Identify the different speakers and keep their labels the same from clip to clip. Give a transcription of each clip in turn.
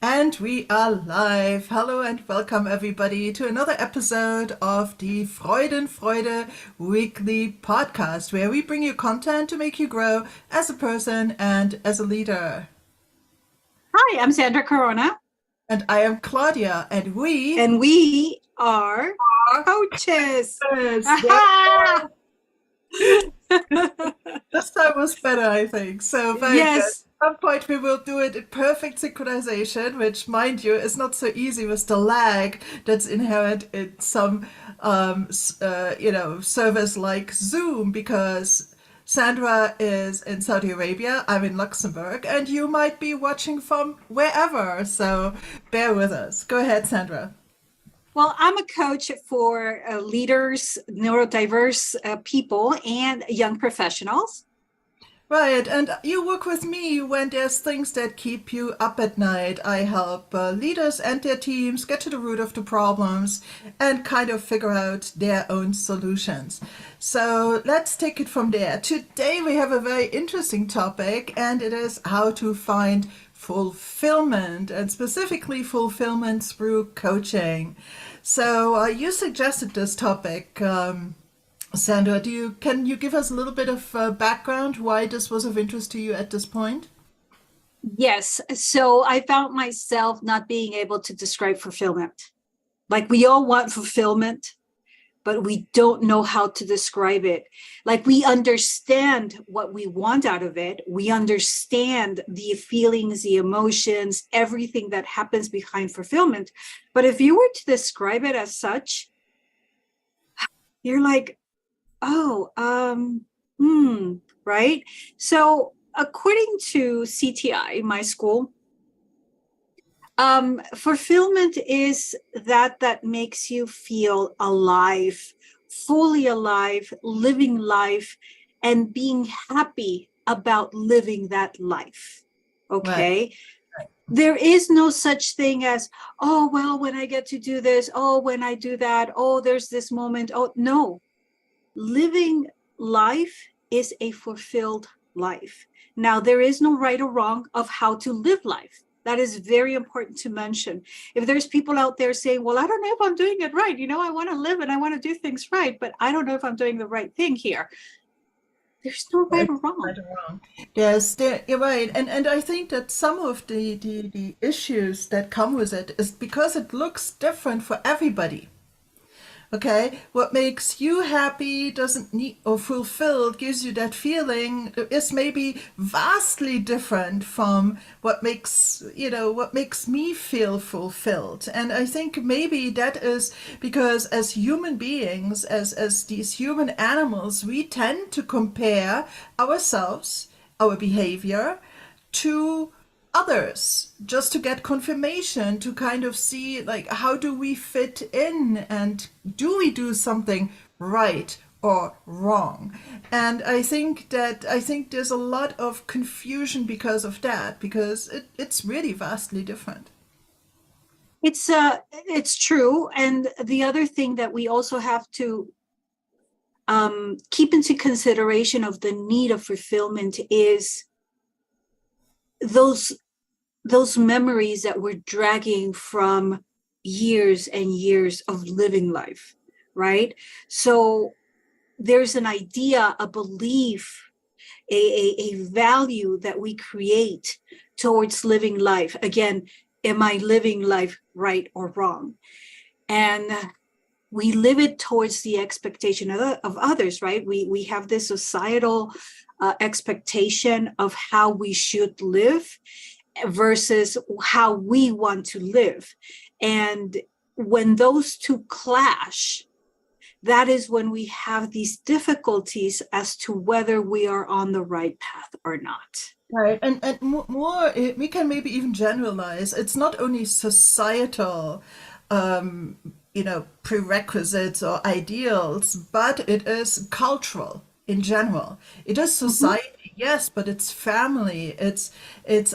Speaker 1: And we are live. Hello and welcome everybody to another episode of the FreudenFreude weekly podcast, where we bring you content to make you grow as a person and as a leader.
Speaker 2: Hi, I'm Sandra Corona,
Speaker 1: And I am Claudia, and we
Speaker 2: and we are
Speaker 1: are
Speaker 2: coaches.
Speaker 1: coaches.
Speaker 2: Aha!
Speaker 1: This time was better, I think. So very good.
Speaker 2: Yes,
Speaker 1: At some point we will do it in perfect synchronization, which, mind you, is not so easy with the lag that's inherent in some, service like Zoom, because Sandra is in Saudi Arabia, I'm in Luxembourg, and you might be watching from wherever. So bear with us. Go ahead, Sandra.
Speaker 2: well, I'm a coach for leaders, neurodiverse people, and young professionals.
Speaker 1: Right, and you work with me when there's things that keep you up at night. I help leaders and their teams get to the root of the problems and kind of figure out their own solutions. So let's take it from there. Today we have a very interesting topic, and it is how to find fulfillment, and specifically fulfillment through coaching. So you suggested this topic. Sandra, can you give us a little bit of background why this was of interest to you at this point?
Speaker 2: Yes, so I found myself not being able to describe fulfillment. Like we all want fulfillment, but we don't know how to describe it. Like we understand what we want out of it. We understand the feelings, the emotions, everything that happens behind fulfillment. But if you were to describe it as such, you're like, oh, right? So according to CTI, my school, fulfillment is that makes you feel alive, fully alive, living life, and being happy about living that life.
Speaker 1: Right.
Speaker 2: Okay. There is no such thing as, oh, well, when I get to do this, oh, when I do that, oh, there's this moment. Oh, no. Living life is a fulfilled life. Now, there is no right or wrong of how to live life. That is very important to mention. If there's people out there saying, well, I don't know if I'm doing it right. I want to live and I want to do things right, but I don't know if I'm doing the right thing here. There's no right
Speaker 1: Right
Speaker 2: or wrong.
Speaker 1: or wrong. You're right. And I think that some of the issues that come with it is because it looks different for everybody. Okay, what makes you happy doesn't need or fulfilled gives you that feeling is maybe vastly different from what makes me feel fulfilled. And I think maybe that is because as human beings, as these human animals, we tend to compare ourselves, our behavior, to others just to get confirmation, to kind of see like how do we fit in, and do we do something right or wrong. And I think there's a lot of confusion because of that, because it's really vastly different.
Speaker 2: It's true. And the other thing that we also have to keep into consideration of the need of fulfillment is those those memories that we're dragging from years and years of living life, right? So there's an idea, a belief, a value that we create towards living life. Again, am I living life right or wrong? And we live it towards the expectation of others, right? We have this societal expectation of how we should live versus how we want to live. And when those two clash, that is when we have these difficulties as to whether we are on the right path or not.
Speaker 1: Right, and more, we can maybe even generalize. It's not only societal, um, prerequisites or ideals, but it is cultural in general. It is
Speaker 2: Mhm.
Speaker 1: society, yes, but it's family, it's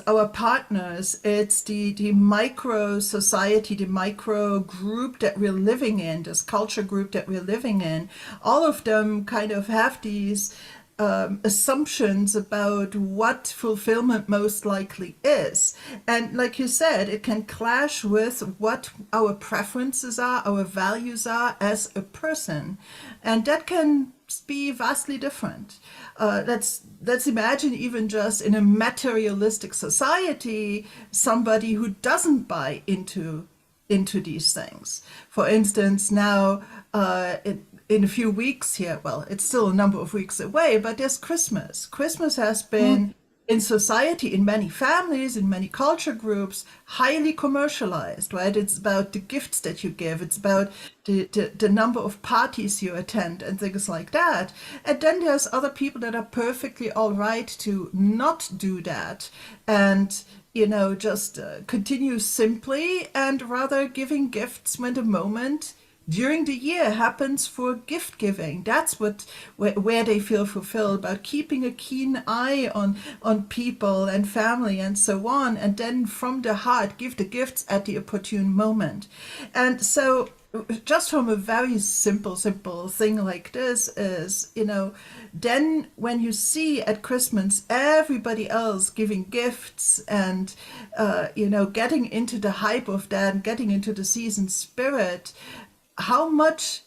Speaker 1: our partners, it's the micro society, the micro group that we're living in, this culture group that we're living in. All of them kind of have these. assumptions about what fulfillment most likely is. And like you said, it can clash with what our preferences are, our values are as a person. And that can be vastly different. Let's imagine even just in a materialistic society, somebody who doesn't buy into these things. For instance, now in a few weeks here, well, it's still a number of weeks away, but there's Christmas. Christmas has been in society, in many families, in many culture groups, highly commercialized, right? It's about the gifts that you give, it's about the number of parties you attend and things like that. And then there's other people that are perfectly all right to not do that and just continue simply and rather giving gifts when the moment during the year happens for gift giving. That's where they feel fulfilled, about keeping a keen eye on people and family and so on, and then from the heart give the gifts at the opportune moment. And so just from a very simple thing like this is, then when you see at Christmas everybody else giving gifts and, getting into the hype of that and getting into the season spirit, how much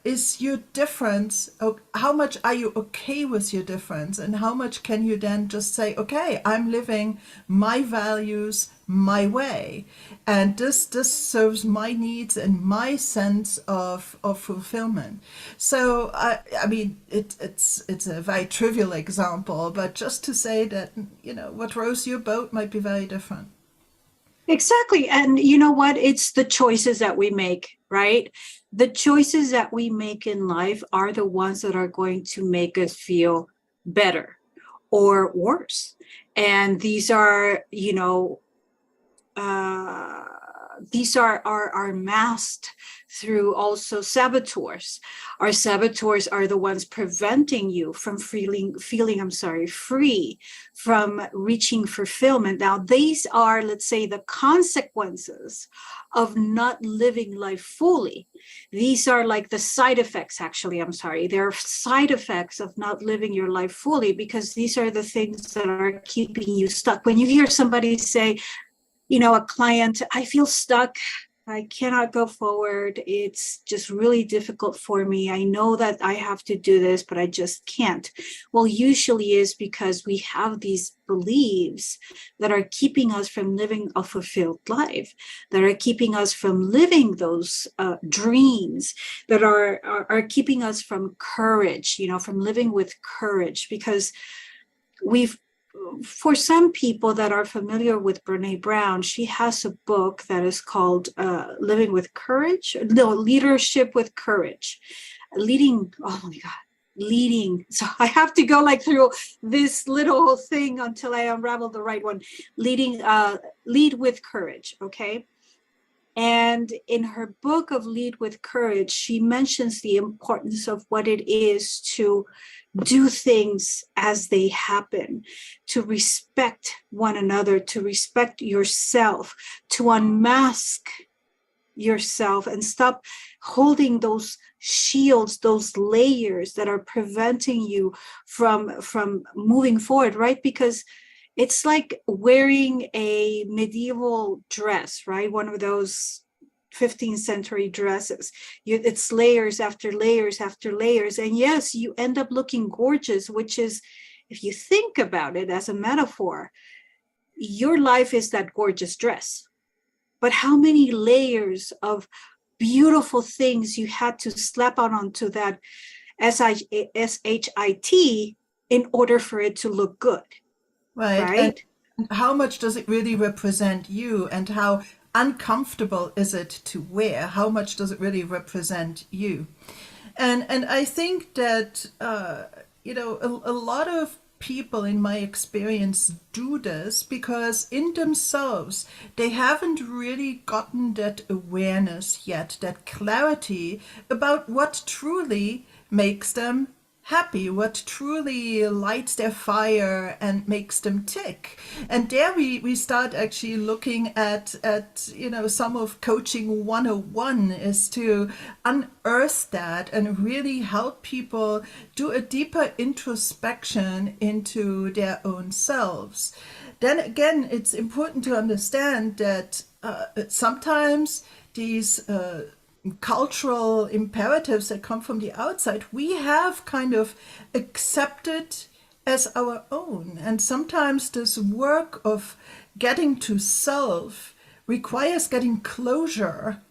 Speaker 1: is your difference? How much are you okay with your difference? And how much can you then just say, okay, I'm living my values my way, and this serves my needs and my sense of fulfillment. So I mean, it's a very trivial example, but just to say that what rows your boat might be very different.
Speaker 2: Exactly. And you know what? It's the choices that we make, right? The choices that we make in life are the ones that are going to make us feel better or worse. And these are masked through also saboteurs. Our saboteurs are the ones preventing you from feeling free from reaching fulfillment. Now, these are, let's say, the consequences of not living life fully. These are like the side effects, actually, I'm sorry. They're side effects of not living your life fully, because these are the things that are keeping you stuck. When you hear somebody say, a client, I feel stuck, I cannot go forward, it's just really difficult for me, I know that I have to do this, but I just can't. Well, usually is because we have these beliefs that are keeping us from living a fulfilled life, that are keeping us from living those dreams, that are keeping us from courage, from living with courage. Because for some people that are familiar with Brene Brown, she has a book that is called Living with Courage. No, Leadership with Courage. Oh my God, leading. So I have to go through this little thing until I unravel the right one. Lead with Courage, okay? And in her book of Lead with Courage, she mentions the importance of what it is to do things as they happen, to respect one another, to respect yourself, to unmask yourself and stop holding those shields, those layers that are preventing you from moving forward, right? Because it's like wearing a medieval dress, right? One of those 15th century dresses. It's layers after layers after layers. And yes, you end up looking gorgeous, which is, if you think about it as a metaphor, your life is that gorgeous dress. But how many layers of beautiful things you had to slap onto that SHIT in order for it to look good,
Speaker 1: Right. And
Speaker 2: right?
Speaker 1: how much does it really represent you, and how uncomfortable is it to wear? How much does it really represent you? And I think that a lot of people in my experience do this because in themselves they haven't really gotten that awareness yet, that clarity about what truly makes them happy, what truly lights their fire and makes them tick. And there we start actually looking at some of coaching 101 is to unearth that and really help people do a deeper introspection into their own selves. Then again, it's important to understand that sometimes these cultural imperatives that come from the outside, we have kind of accepted as our own. And sometimes this work of getting to self requires getting closure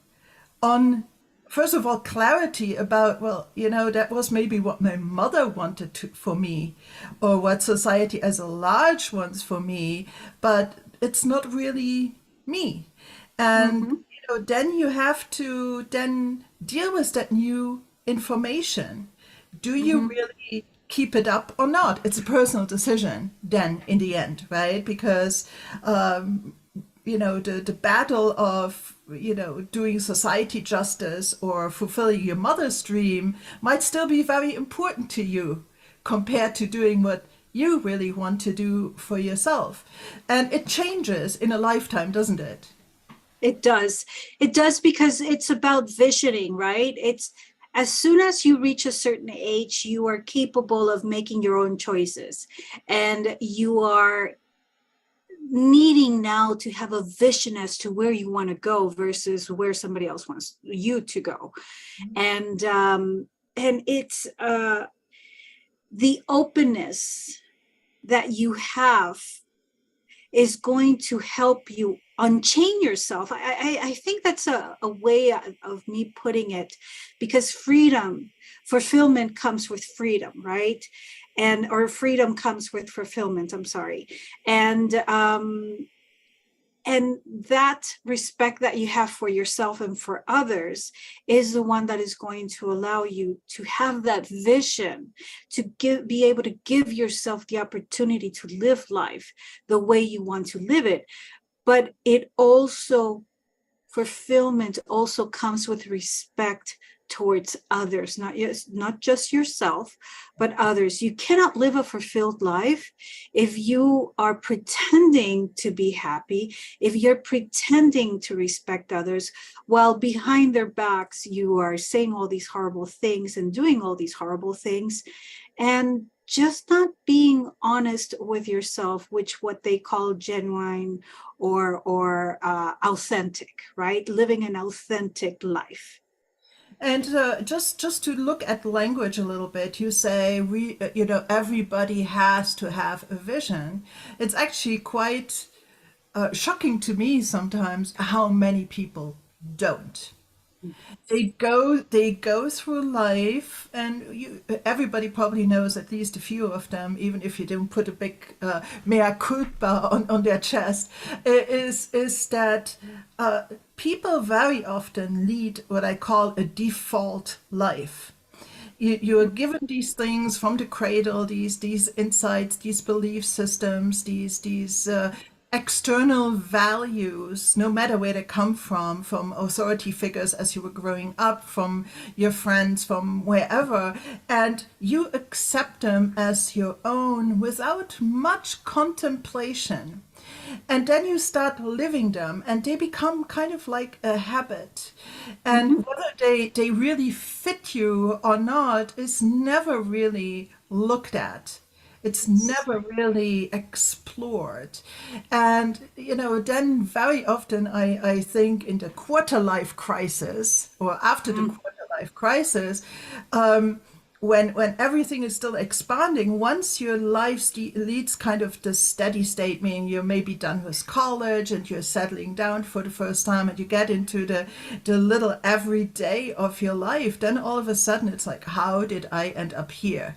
Speaker 1: on, first of all, clarity about, well, that was maybe what my mother wanted for me, or what society as a large wants for me, but it's not really me. And
Speaker 2: Mm-hmm.
Speaker 1: then you have to then deal with that new information. Do you
Speaker 2: Mm-hmm.
Speaker 1: really keep it up or not? It's a personal decision then in the end, right? Because the battle of doing society justice or fulfilling your mother's dream might still be very important to you compared to doing what you really want to do for yourself. And it changes in a lifetime, doesn't it?
Speaker 2: It does. It does because it's about visioning, right? It's as soon as you reach a certain age, you are capable of making your own choices. And you are needing now to have a vision as to where you want to go versus where somebody else wants you to go. And it's the openness that you have is going to help you unchain yourself. I think that's a way of me putting it, because fulfillment comes with freedom, right? Or freedom comes with fulfillment, I'm sorry. And that respect that you have for yourself and for others is the one that is going to allow you to have that vision, to be able to give yourself the opportunity to live life the way you want to live it. But fulfillment also comes with respect towards others, not just yourself, but others. You cannot live a fulfilled life if you are pretending to be happy, if you're pretending to respect others, while behind their backs you are saying all these horrible things and doing all these horrible things, and just not being honest with yourself, which what they call genuine or authentic, right? Living an authentic life.
Speaker 1: And just to look at language a little bit, you say everybody has to have a vision. It's actually quite shocking to me sometimes how many people don't. They go through life, and everybody probably knows at least a few of them, even if you don't put a big mea culpa on their chest. Is that people very often lead what I call a default life. You are given these things from the cradle, these insights, these belief systems, these external values, no matter where they come from authority figures as you were growing up, from your friends, from wherever, and you accept them as your own without much contemplation. And then you start living them, and they become kind of like a habit. And
Speaker 2: Mhm.
Speaker 1: whether they really fit you or not is never really looked at. It's never really explored. And, then very often I think in the quarter life crisis or after the
Speaker 2: Mm.
Speaker 1: quarter life crisis, um, when everything is still expanding, once your life leads kind of the steady state, meaning you're maybe done with college and you're settling down for the first time and you get into the little everyday of your life, then all of a sudden it's like, how did I end up here?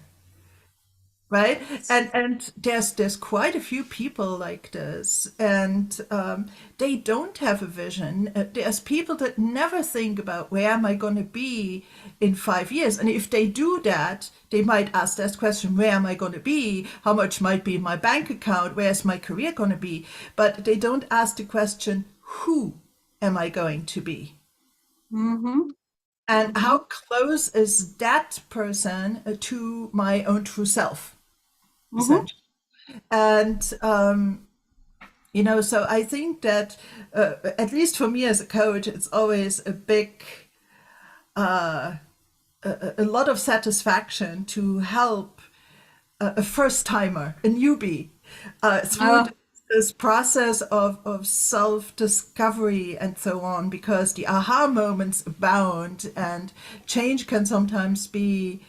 Speaker 1: Right. And there's quite a few people like this, and they don't have a vision. There's people that never think about where am I going to be in 5 years, and if they do that, they might ask this question: where am I going to be? How much might be in my bank account? Where's my career going to be? But they don't ask the question: who am I going to be?
Speaker 2: Mhm.
Speaker 1: And how
Speaker 2: Mm-hmm.
Speaker 1: close is that person to my own true self,
Speaker 2: Mm-hmm.
Speaker 1: essentially? And so I think that at least for me as a coach, it's always a lot of satisfaction to help a first timer, a newbie, through
Speaker 2: Oh,
Speaker 1: this process of self discovery and so on, because the aha moments abound and change can sometimes be.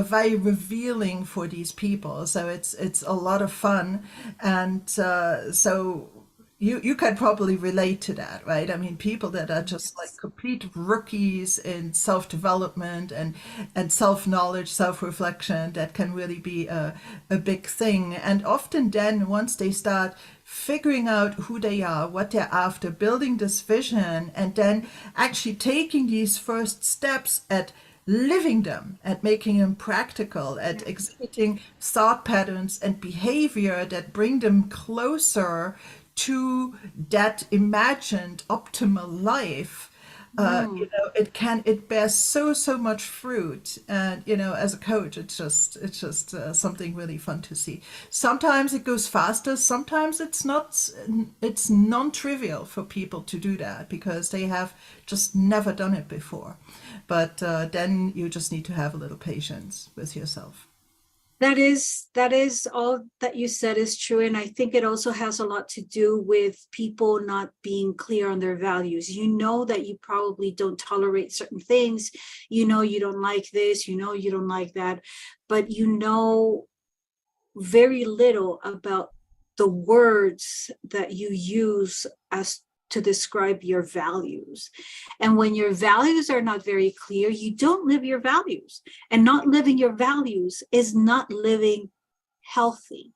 Speaker 1: Very revealing for these people. So it's a lot of fun, and so you can probably relate to that, right? I mean, people that are just like
Speaker 2: yes.
Speaker 1: complete rookies in self development and self knowledge, self reflection, that can really be a big thing. And often, then, once they start figuring out who they are, what they're after, building this vision, and then actually taking these first steps at living them, at making them practical, at
Speaker 2: Yes.
Speaker 1: exhibiting thought patterns and behavior that bring them closer to that imagined optimal life.
Speaker 2: Mm.
Speaker 1: It bears so much fruit, and as a coach, it's just something really fun to see. Sometimes it goes faster, sometimes it's not. It's non-trivial for people to do that because they have just never done it before. But then you just need to have a little patience with yourself.
Speaker 2: That is all that you said is true. And I think it also has a lot to do with people not being clear on their values. You know that you probably don't tolerate certain things. You know you don't like this, you know you don't like that, but you know very little about the words that you use as to describe your values. And when your values are not very clear, you don't live your values. And not living your values is not living healthy.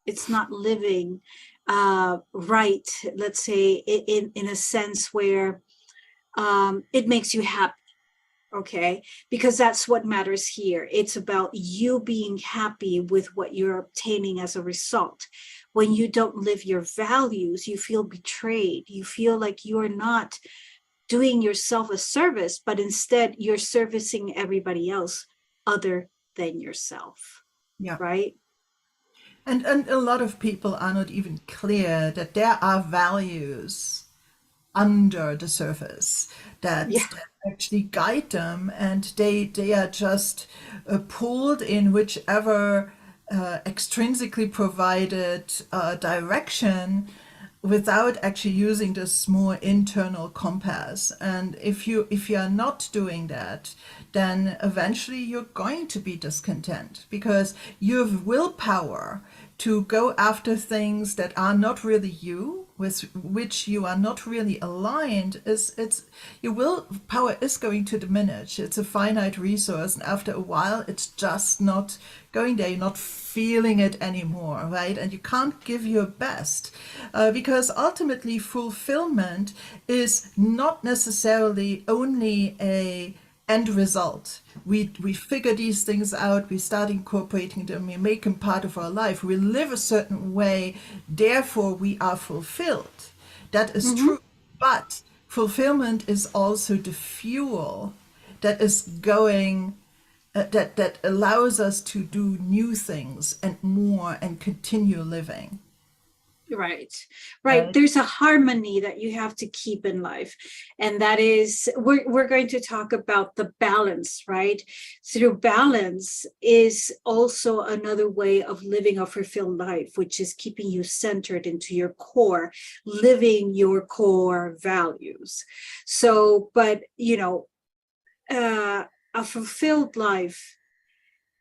Speaker 2: It's not living right, let's say, in a sense where it makes you happy. Okay, because that's what matters here. It's about you being happy with what you're obtaining as a result. When you don't live your values, you feel betrayed. You feel like you are not doing yourself a service, but instead you're servicing everybody else other than yourself,
Speaker 1: Yeah.
Speaker 2: right?
Speaker 1: And a lot of people are not even clear that there are values under the surface
Speaker 2: Yeah.
Speaker 1: that actually guide them, and they are just pulled in whichever extrinsically provided direction without actually using this more internal compass. And if you are not doing that, then eventually you're going to be discontent because you have willpower to go after things that are not really you, with which you are not really aligned. Is it's Your willpower is going to diminish. It's a finite resource, and after a while it's just not going there. You're not feeling it anymore, right? And you can't give your best because ultimately fulfillment is not necessarily only a end result. We figure these things out, we start incorporating them, we make them part of our life, we live a certain way, therefore we are fulfilled. That is
Speaker 2: Mm-hmm.
Speaker 1: true. But fulfillment is also the fuel that is going that allows us to do new things and more and continue living.
Speaker 2: Right, right.
Speaker 1: Right?
Speaker 2: There's a harmony that you have to keep in life. And that is, we're going to talk about the balance, right? Through balance is also another way of living a fulfilled life, which is keeping you centered into your core, living your core values. So, but, a fulfilled life,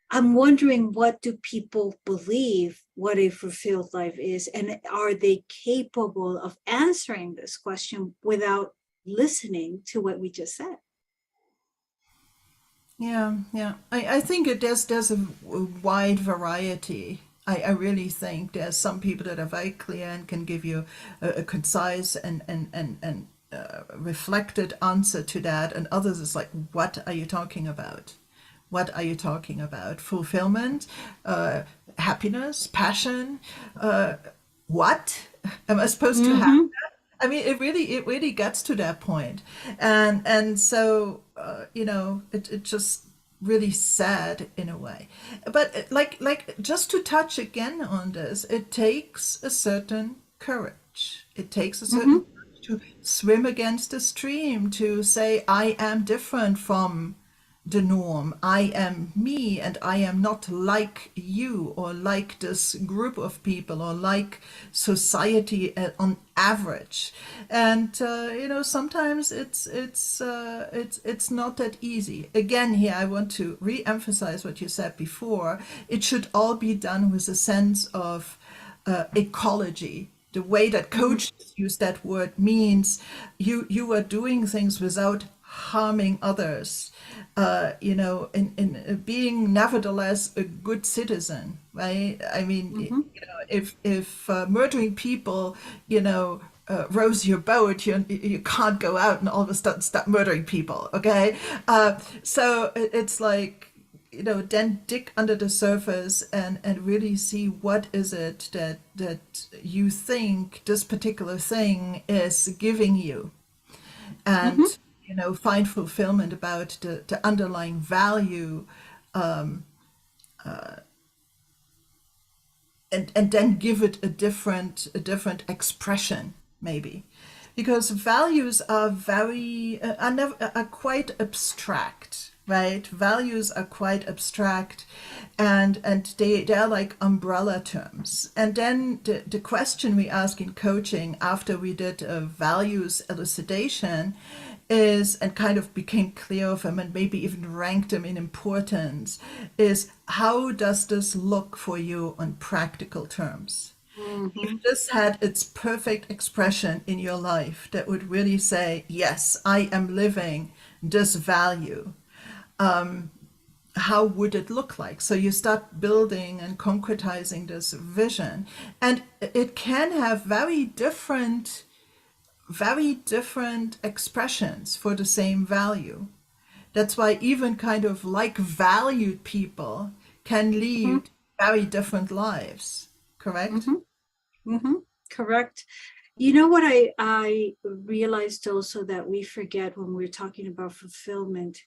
Speaker 2: I'm wondering, what do people believe what a fulfilled life is? And are they capable of answering this question without listening to what we just said?
Speaker 1: Yeah, yeah. I think there's a wide variety. I really think there's some people that are very clear and can give you a concise and reflected answer to that, and others is like, what are you talking about? What are you talking about? Fulfillment, happiness, passion. What am I supposed to have?
Speaker 2: Mm-hmm.
Speaker 1: I mean, it really gets to that point, and so it just really sad in a way. But like just to touch again on this, it takes a certain courage. It takes a certain
Speaker 2: Mm-hmm.
Speaker 1: courage to swim against the stream, to say I am different from the norm. I am me and I am not like you or like this group of people or like society on average. And sometimes it's not that easy. Again, here I want to re-emphasize what you said before. It should all be done with a sense of ecology. The way that
Speaker 2: Mm-hmm.
Speaker 1: coaches use that word means you are doing things without harming others, in being nevertheless a good citizen, right? I mean,
Speaker 2: Mm-hmm.
Speaker 1: if murdering people, rows your boat, you can't go out and all of a sudden start murdering people, okay? So it's like, then dig under the surface and really see what is it that you think this particular thing is giving you,
Speaker 2: Mm-hmm.
Speaker 1: and find fulfillment about the underlying value, and then give it a different expression, maybe, because values are very are quite abstract, right? Values are quite abstract, and they're like umbrella terms. And then the question we ask in coaching after we did a values elucidation is, and kind of became clear of them and maybe even ranked them in importance, is how does this look for you on practical terms?
Speaker 2: Mm-hmm.
Speaker 1: If this had its perfect expression in your life that would really say, yes, I am living this value, how would it look like? So you start building and concretizing this vision. And it can have very different expressions for the same value. That's why even kind of like valued people can lead very different lives, correct?
Speaker 2: Mm-hmm. Mm-hmm. Correct. You know what I realized also that we forget when we're talking about fulfillment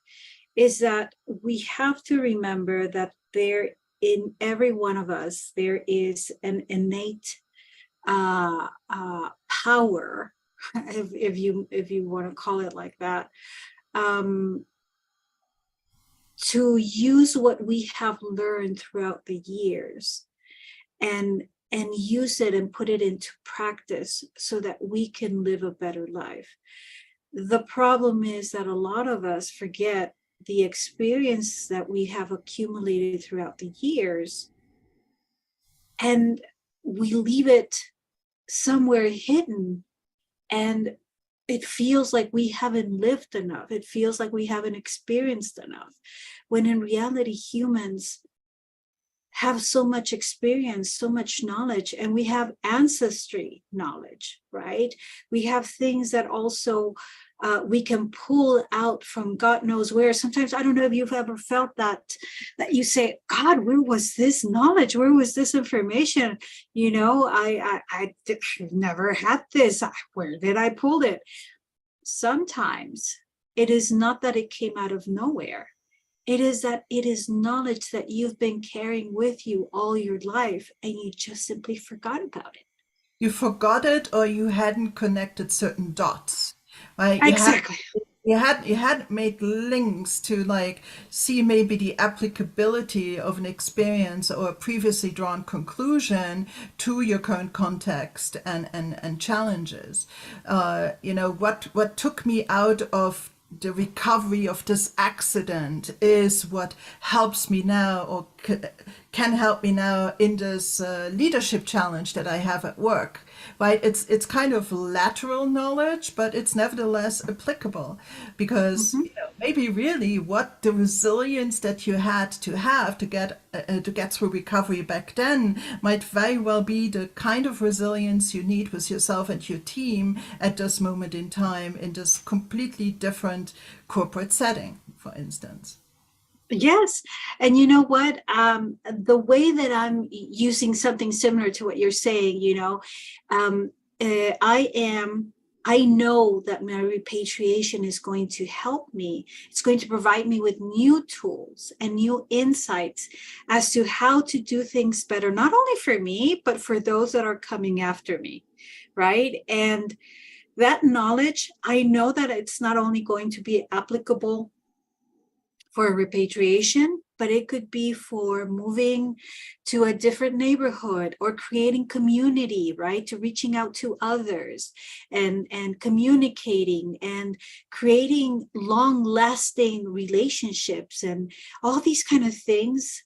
Speaker 2: is that we have to remember that there in every one of us there is an innate power, if you want to call it like that, um, to use what we have learned throughout the years and use it and put it into practice so that we can live a better life. The problem is that a lot of us forget the experience that we have accumulated throughout the years, and we leave it somewhere hidden, and it feels like we haven't lived enough. It feels like we haven't experienced enough, when in reality humans have so much experience, so much knowledge, and we have ancestry knowledge, right? We have things that also we can pull out from God knows where. Sometimes I don't know if you've ever felt that you say, God, where was this knowledge? Where was this information? I never had this. Where did I pull it? Sometimes it is not that it came out of nowhere. It is that it is knowledge that you've been carrying with you all your life and you just simply forgot about it.
Speaker 1: You forgot it, or you hadn't connected certain dots, right? you had
Speaker 2: Exactly.
Speaker 1: you had you had made links to, like, see maybe the applicability of an experience or a previously drawn conclusion to your current context and challenges. What took me out of the recovery of this accident is what helps me now, or can help me now in this leadership challenge that I have at work. Right? It's kind of lateral knowledge, but it's nevertheless applicable, because
Speaker 2: Mm-hmm.
Speaker 1: maybe really what the resilience that you had to get through recovery back then might very well be the kind of resilience you need with yourself and your team at this moment in time in this completely different corporate setting, for instance.
Speaker 2: Yes. And you know what? The way that I'm using something similar to what you're saying, I am. I know that my repatriation is going to help me. It's going to provide me with new tools and new insights as to how to do things better, not only for me, but for those that are coming after me, right? And that knowledge, I know that it's not only going to be applicable for a repatriation, but it could be for moving to a different neighborhood or creating community, right? To reaching out to others and communicating and creating long-lasting relationships and all these kind of things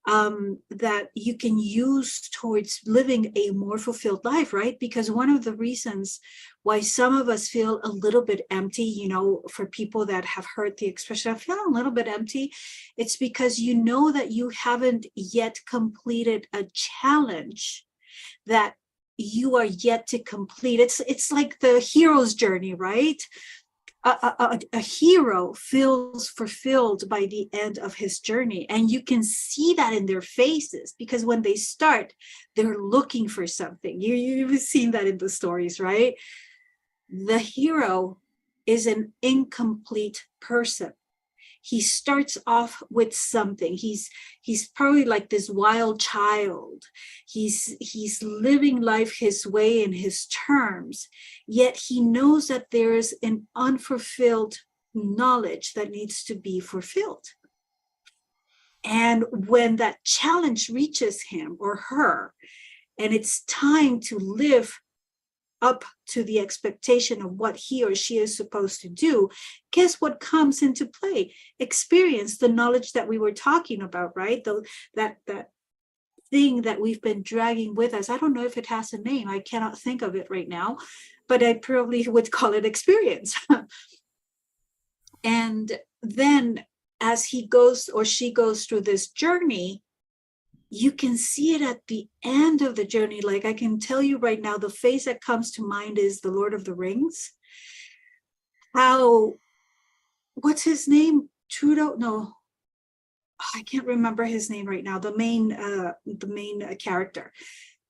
Speaker 2: that you can use towards living a more fulfilled life, right? Because one of the reasons why some of us feel a little bit empty, you know, for people that have heard the expression, I feel a little bit empty, it's because you know that you haven't yet completed a challenge that you are yet to complete. It's like the hero's journey, right? A hero feels fulfilled by the end of his journey, and you can see that in their faces, because when they start, they're looking for something. You've seen that in the stories, right? The hero is an incomplete person. He starts off with something. He's probably like this wild child. He's living life his way in his terms, yet he knows that there is an unfulfilled knowledge that needs to be fulfilled. And when that challenge reaches him or her, and it's time to live up to the expectation of what he or she is supposed to do, guess what comes into play? Experience, the knowledge that we were talking about, right? That thing that we've been dragging with us. I don't know if it has a name. I cannot think of it right now, but I probably would call it experience. And then as he goes or she goes through this journey, you can see it at the end of the journey. Like I can tell you right now, the face that comes to mind is the Lord of the Rings. How, what's his name? Trudeau? No, I can't remember his name right now. The main character.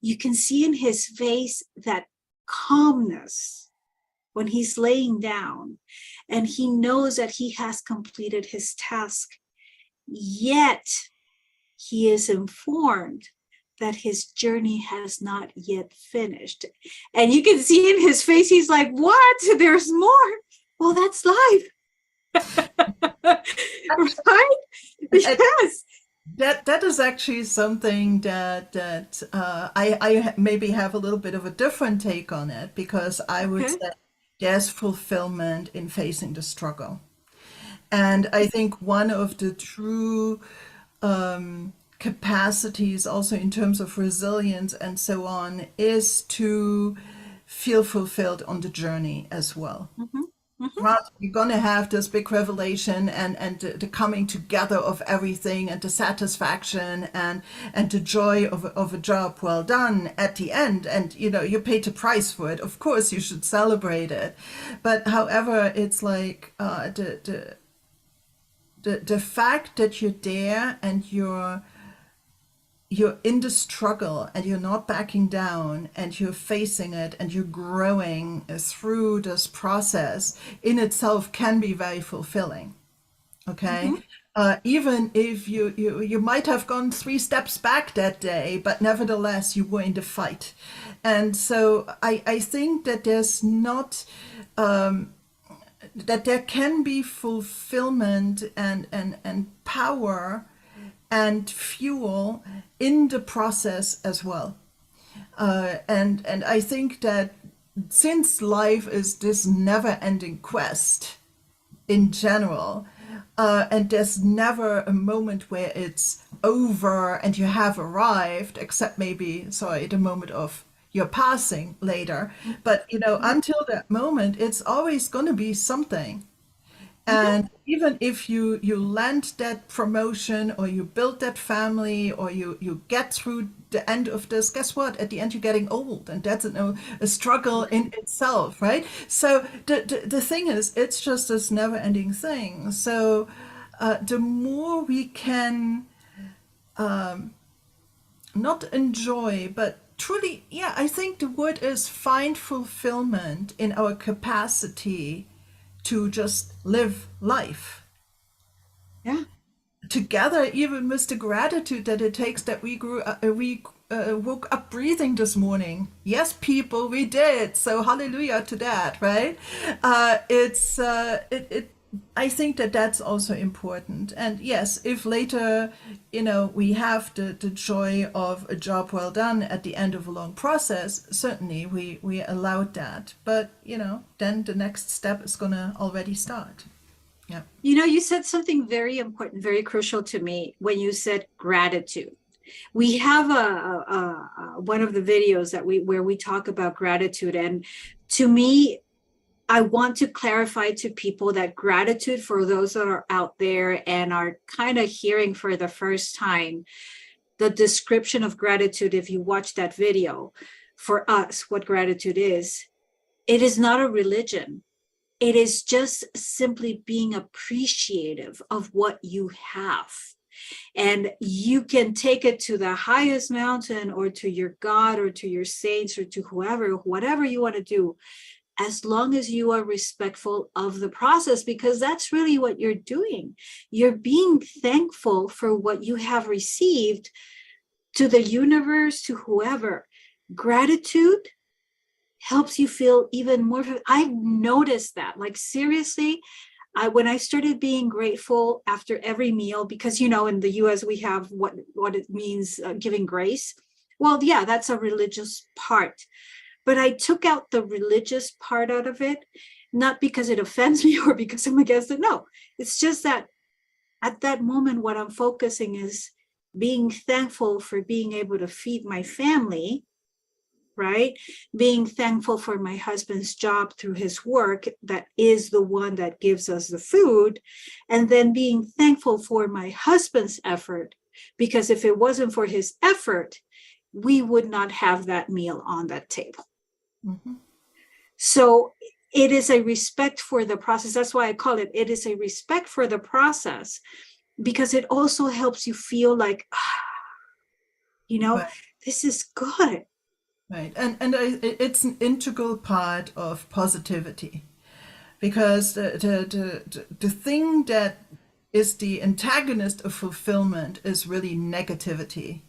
Speaker 2: You can see in his face that calmness when he's laying down, and he knows that he has completed his task. Yet he is informed that his journey has not yet finished. And you can see in his face, he's like, what? There's more. Well, that's life. Right? Yes.
Speaker 1: That is actually something that I maybe have a little bit of a different take on it, because I would
Speaker 2: Okay.
Speaker 1: say there's fulfillment in facing the struggle. And I think one of the true capacities, also in terms of resilience and so on, is to feel fulfilled on the journey as well.
Speaker 2: Mm-hmm. Mm-hmm.
Speaker 1: Right, you're gonna have this big revelation and the coming together of everything and the satisfaction and the joy of a job well done at the end, and you know you paid the price for it. Of course, you should celebrate it, but however, it's like the fact that you're there and you're in the struggle and you're not backing down and you're facing it and you're growing through this process in itself can be very fulfilling. Okay.
Speaker 2: Mm-hmm.
Speaker 1: Even if you might have gone 3 steps back that day, but nevertheless you were in the fight. And so I think that there's not that there can be fulfillment and power and fuel in the process as well. And I think that since life is this never-ending quest in general, and there's never a moment where it's over and you have arrived, except maybe, sorry, the moment of your passing later. But you know, until that moment, it's always going to be something.
Speaker 2: Mm-hmm.
Speaker 1: And even if you land that promotion or you build that family or you get through the end of this, guess what? At the end, you're getting old, and that's a struggle in itself, right? So the thing is, it's just this never-ending thing. So the more we can not enjoy, but truly, yeah, I think the word is find fulfillment in our capacity to just live life
Speaker 2: Yeah.
Speaker 1: together, even with the gratitude that it takes that we woke up breathing this morning. Yes, people, we did. So hallelujah to that, right? It's it. I think that that's also important. And yes, if later, we have the joy of a job well done at the end of a long process, certainly we allowed that. But, then the next step is going to already start. Yeah.
Speaker 2: You said something very important, very crucial to me when you said gratitude. We have one of the videos where we talk about gratitude, and to me, I want to clarify to people that gratitude, for those that are out there and are kind of hearing for the first time the description of gratitude, if you watch that video, for us, what gratitude is, it is not a religion. It is just simply being appreciative of what you have. And you can take it to the highest mountain, or to your God, or to your saints, or to whoever, whatever you want to do, as long as you are respectful of the process, because that's really what you're doing. You're being thankful for what you have received, to the universe, to whoever. Gratitude helps you feel even more. I've noticed that, like, seriously, when I started being grateful after every meal, because in the US we have what it means, giving grace. Well, yeah, that's a religious part, but I took out the religious part out of it, not because it offends me or because I'm against it. No, it's just that at that moment, what I'm focusing is being thankful for being able to feed my family, right? Being thankful for my husband's job through his work, that is the one that gives us the food. And then being thankful for my husband's effort, because if it wasn't for his effort, we would not have that meal on that table.
Speaker 1: Mm-hmm.
Speaker 2: So it is a respect for the process. That's why I call it is a respect for the process, because it also helps you feel like,
Speaker 1: Right.
Speaker 2: this is good.
Speaker 1: Right. And it's an integral part of positivity, because the thing that is the antagonist of fulfillment is really negativity.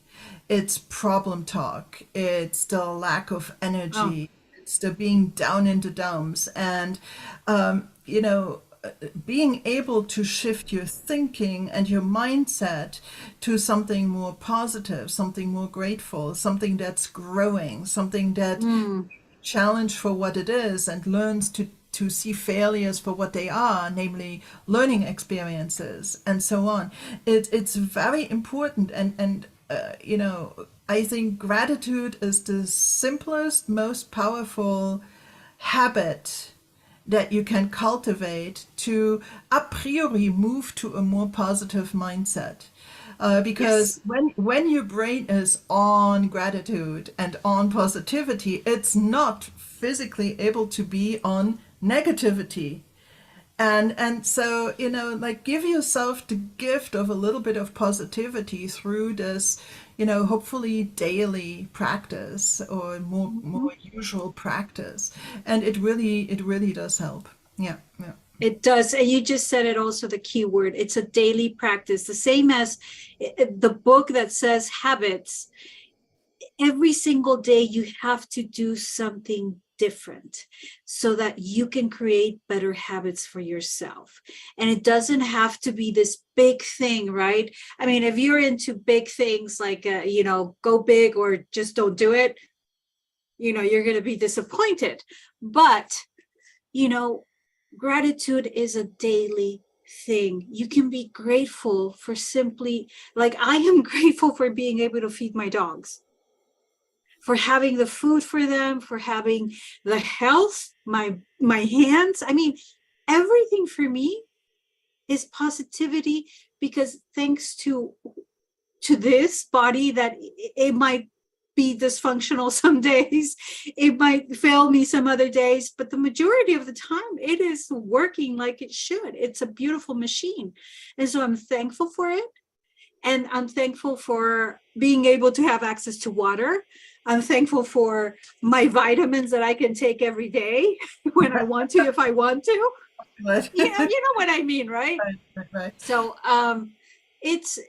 Speaker 1: It's problem talk. It's the lack of
Speaker 2: Oh,
Speaker 1: energy. It's the being down in the dumps. And, um, you know, being able to shift your thinking and your mindset to something more positive, something more grateful, something that's growing, something that
Speaker 2: mm,
Speaker 1: challenge for what it is and learns to see failures for what they are, namely learning experiences and so on. It's very important, and I think gratitude is the simplest, most powerful habit that you can cultivate to a priori move to a more positive mindset. Because
Speaker 2: yes.
Speaker 1: when your brain is on gratitude and on positivity, it's not physically able to be on negativity. And so, like, give yourself the gift of a little bit of positivity through this, hopefully daily practice, or more
Speaker 2: Mhm.
Speaker 1: usual practice. And it really does help. Yeah, yeah.
Speaker 2: It does. And you just said it also, the key word. It's a daily practice, the same as the book that says habits. Every single day, you have to do something different so that you can create better habits for yourself. And it doesn't have to be this big thing, right? I mean, if you're into big things like, go big or just don't do it, you're going to be disappointed. But, you know, gratitude is a daily thing. You can be grateful for simply, like, I am grateful for being able to feed my dogs, for having the food for them, for having the health, my hands. I mean, everything for me is positivity, because thanks to this body, that it might be dysfunctional some days, it might fail me some other days, but the majority of the time it is working like it should. It's a beautiful machine. And so I'm thankful for it. And I'm thankful for being able to have access to water. I'm thankful for my vitamins that I can take every day when I want to, if I want to.
Speaker 1: Right.
Speaker 2: Yeah, you know what I mean, right?
Speaker 1: Right, right.
Speaker 2: So it's,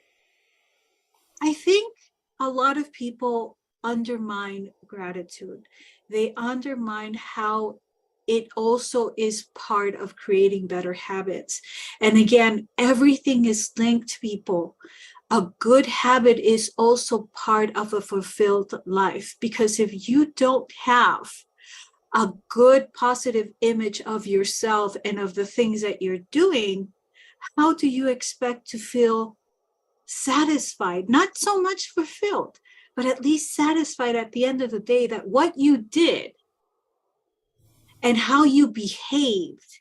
Speaker 2: I think a lot of people undermine gratitude. They undermine how it also is part of creating better habits. And again, everything is linked, people. A good habit is also part of a fulfilled life, because if you don't have a good positive image of yourself and of the things that you're doing, how do you expect to feel satisfied? Not so much fulfilled, but at least satisfied at the end of the day that what you did and how you behaved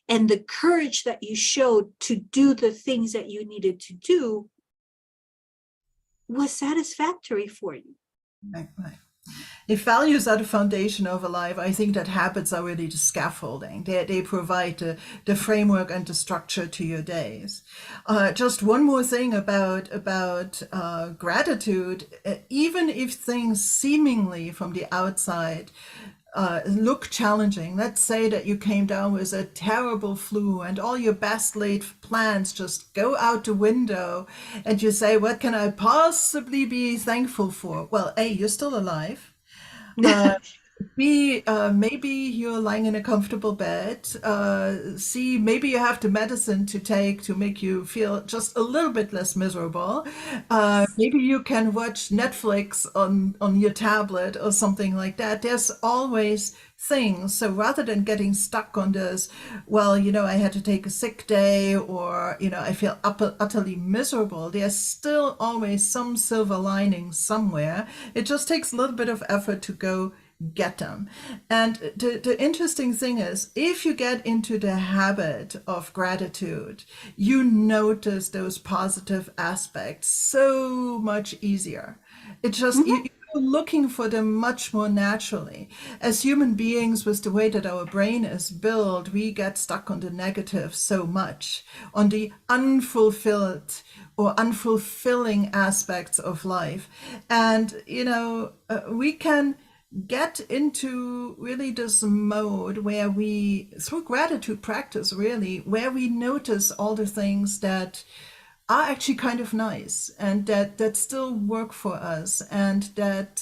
Speaker 2: and the courage that you showed to do the things that you needed to do was satisfactory for you.
Speaker 1: Right, right. If values are the foundation of a life, I think that habits are really the scaffolding. They provide the framework and the structure to your days. Just one more thing about gratitude. Even if things seemingly from the outside look challenging. Let's say that you came down with a terrible flu and all your best laid plans just go out the window, and you say, what can I possibly be thankful for? Well, A, you're still alive. B, maybe you're lying in a comfortable bed. C, maybe you have the medicine to take to make you feel just a little bit less miserable. Maybe you can watch Netflix on your tablet or something like that. There's always things. So rather than getting stuck on this, well, I had to take a sick day, or, I feel utterly miserable, there's still always some silver lining somewhere. It just takes a little bit of effort to go get them. And the interesting thing is, if you get into the habit of gratitude, you notice those positive aspects so much easier. It just, you're looking for them much more naturally. As human beings, with the way that our brain is built, we get stuck on the negative so much, on the unfulfilled or unfulfilling aspects of life. And, we can get into really this mode where we, through gratitude practice, really, where we notice all the things that are actually kind of nice and that still work for us, and that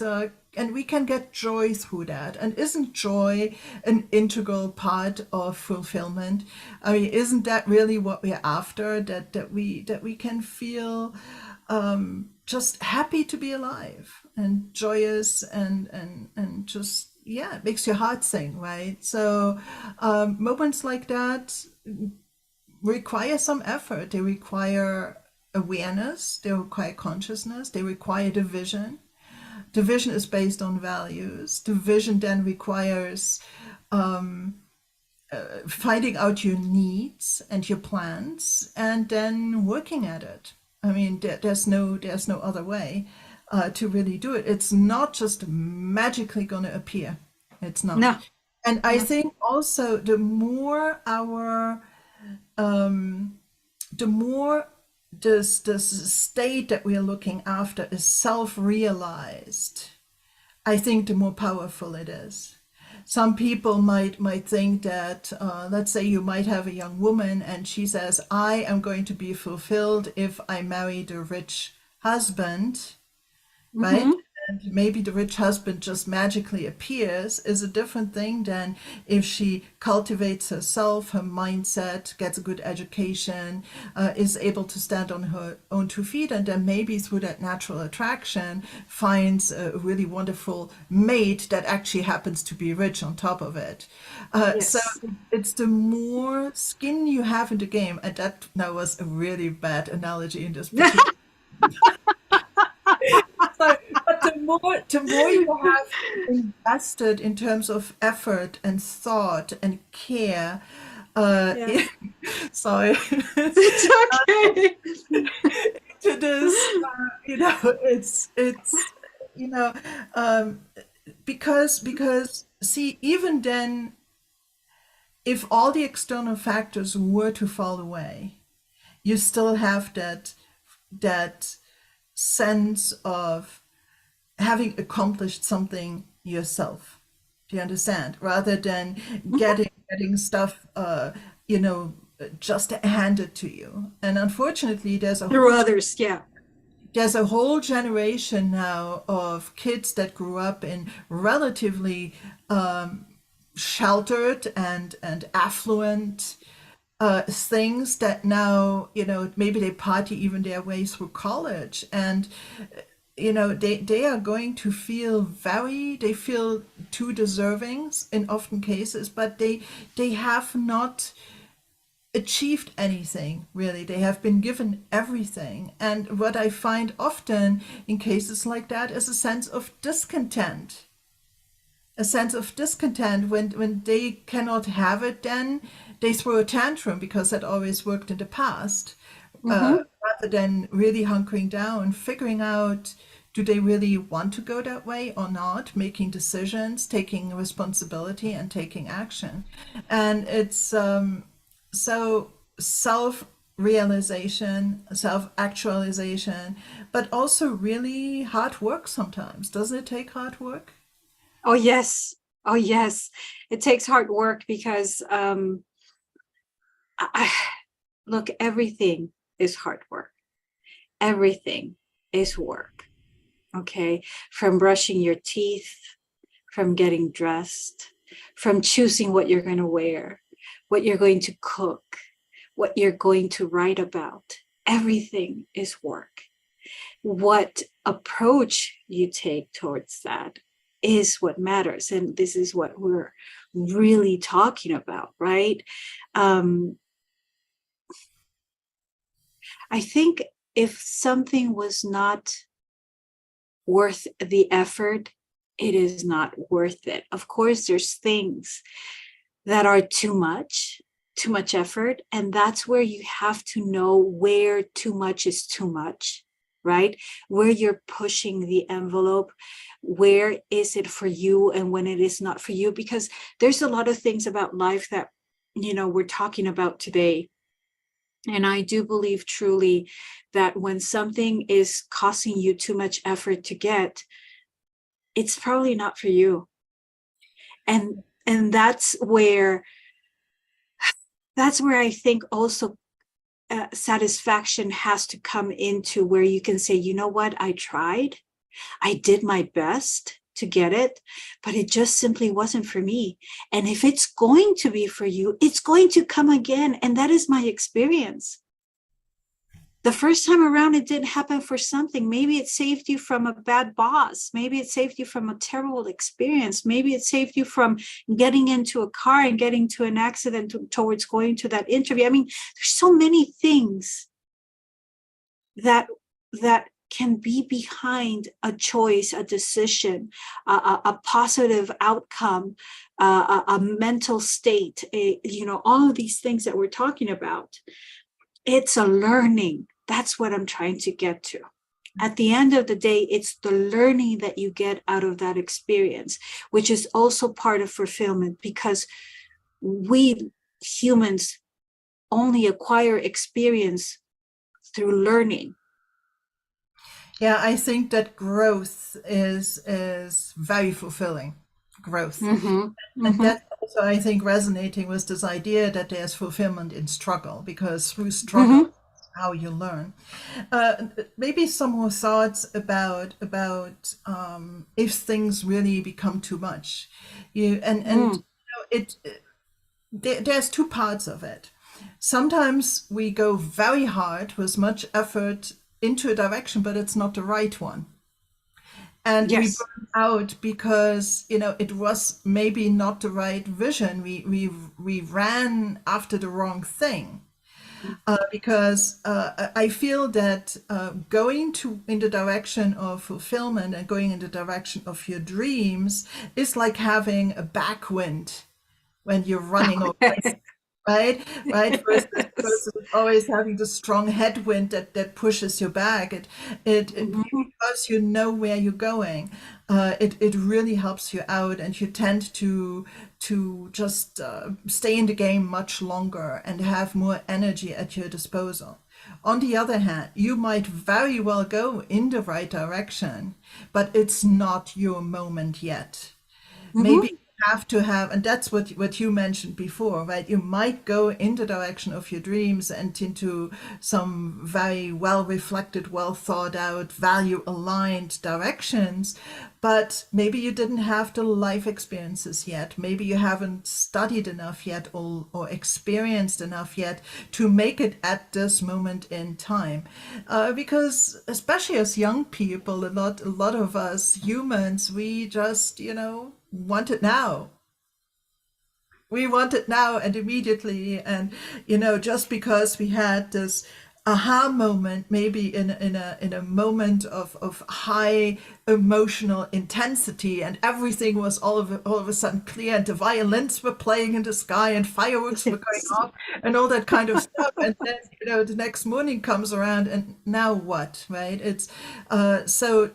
Speaker 1: and we can get joy through that. And isn't joy an integral part of fulfillment? I mean, isn't that really what we're after? That we can feel just happy to be alive and joyous, and just, yeah, it makes your heart sing, right? So moments like that require some effort. They require awareness, they require consciousness, they require the vision. The vision is based on values. The vision then requires finding out your needs and your plans, and then working at it. I mean, there's no other way to really do it. It's not just magically going to appear. It's not.
Speaker 2: No,
Speaker 1: And I
Speaker 2: no.
Speaker 1: think also the more this state that we are looking after is self-realized, I think the more powerful it is. Some people might think that, let's say you might have a young woman and she says, I am going to be fulfilled if I marry the rich husband, right?
Speaker 2: Mm-hmm.
Speaker 1: And maybe the rich husband just magically appears, is a different thing than if she cultivates herself, her mindset, gets a good education, is able to stand on her own 2 feet, and then maybe through that natural attraction finds a really wonderful mate that actually happens to be rich on top of it. So
Speaker 2: Yes.
Speaker 1: it's the more skin you have in the game, and that now was a really bad analogy in this particular. So, but the more you have invested in terms of effort and thought and care, uh,
Speaker 2: Yeah.
Speaker 1: sorry,
Speaker 2: It's okay.
Speaker 1: to this, it's you know, um, because see, even then, if all the external factors were to fall away, you still have that sense of having accomplished something yourself. Do you understand? Rather than
Speaker 2: Mhm.
Speaker 1: getting stuff, you know, just handed to you. And unfortunately,
Speaker 2: Through others, yeah.
Speaker 1: there's a whole generation now of kids that grew up in relatively sheltered and affluent things that now, maybe they party even their way through college, and they are going to feel they feel too deserving in often cases, but they have not achieved anything really. They have been given everything, and what I find often in cases like that is a sense of discontent, when they cannot have it. Then they throw a tantrum because that always worked in the past,
Speaker 2: Hmm.
Speaker 1: rather than really hunkering down, figuring out, do they really want to go that way or not, making decisions, taking responsibility, and taking action. And it's so self realization, self actualization, but also really hard work sometimes. Doesn't it take hard work?
Speaker 2: Oh, yes. Oh, yes. It takes hard work because I, look, everything is hard work. Everything is work. Okay. From brushing your teeth, from getting dressed, from choosing what you're going to wear, what you're going to cook, what you're going to write about. Everything is work. What approach you take towards that is what matters. And this is what we're really talking about, right? Um, I think if something was not worth the effort, it is not worth it. Of course, there's things that are too much effort. And that's where you have to know where too much is too much, right? Where you're pushing the envelope, where is it for you and when it is not for you? Because there's a lot of things about life that, we're talking about today. And I do believe truly that when something is costing you too much effort to get, it's probably not for you. And that's where I think also satisfaction has to come into, where you can say, you know what, I tried, I did my best to get it, but it just simply wasn't for me. And if it's going to be for you, it's going to come again. And that is my experience. The first time around, it didn't happen for something. Maybe it saved you from a bad boss. Maybe it saved you from a terrible experience. Maybe it saved you from getting into a car and getting to an accident towards going to that interview. I mean, there's so many things that can be behind a choice, a decision, a positive outcome, a mental state, all of these things that we're talking about. It's a learning. That's what I'm trying to get to. At the end of the day, it's the learning that you get out of that experience, which is also part of fulfillment, because we humans only acquire experience through learning.
Speaker 1: Yeah, I think that growth is very fulfilling. Growth.
Speaker 2: Mm-hmm.
Speaker 1: And
Speaker 2: Mm-hmm.
Speaker 1: that's also, I think, resonating with this idea that there's fulfillment in struggle, because through struggle,
Speaker 2: Mm-hmm.
Speaker 1: how you learn. Maybe some more thoughts about if things really become too much.
Speaker 2: Mm.
Speaker 1: It there's two parts of it. Sometimes we go very hard with much effort into a direction, but it's not the right one, and we
Speaker 2: Yes.
Speaker 1: burn out because it was maybe not the right vision. We ran after the wrong thing, because I feel that going to in the direction of fulfillment and going in the direction of your dreams is like having a backwind when you're running or right? Right?
Speaker 2: Yes.
Speaker 1: Versus always having the strong headwind that pushes you back.
Speaker 2: Mhm.
Speaker 1: Because you know where you're going, it really helps you out, and you tend to just stay in the game much longer and have more energy at your disposal. On the other hand, you might very well go in the right direction, but it's not your moment yet. Maybe
Speaker 2: Mm-hmm.
Speaker 1: you have to have, and that's what you mentioned before, right? You might go in the direction of your dreams and into some very well reflected, well thought out, value aligned directions, but maybe you didn't have the life experiences yet. Maybe you haven't studied enough yet, or experienced enough yet to make it at this moment in time. Because especially as young people, a lot of us humans, we just, want it now. We want it now and immediately. And, just because we had this aha moment, maybe in a moment of high emotional intensity, and everything was all of a sudden clear, and the violins were playing in the sky, and fireworks were going
Speaker 2: Yes.
Speaker 1: off, and all that kind of stuff. And then, the next morning comes around, and now what, right? It's so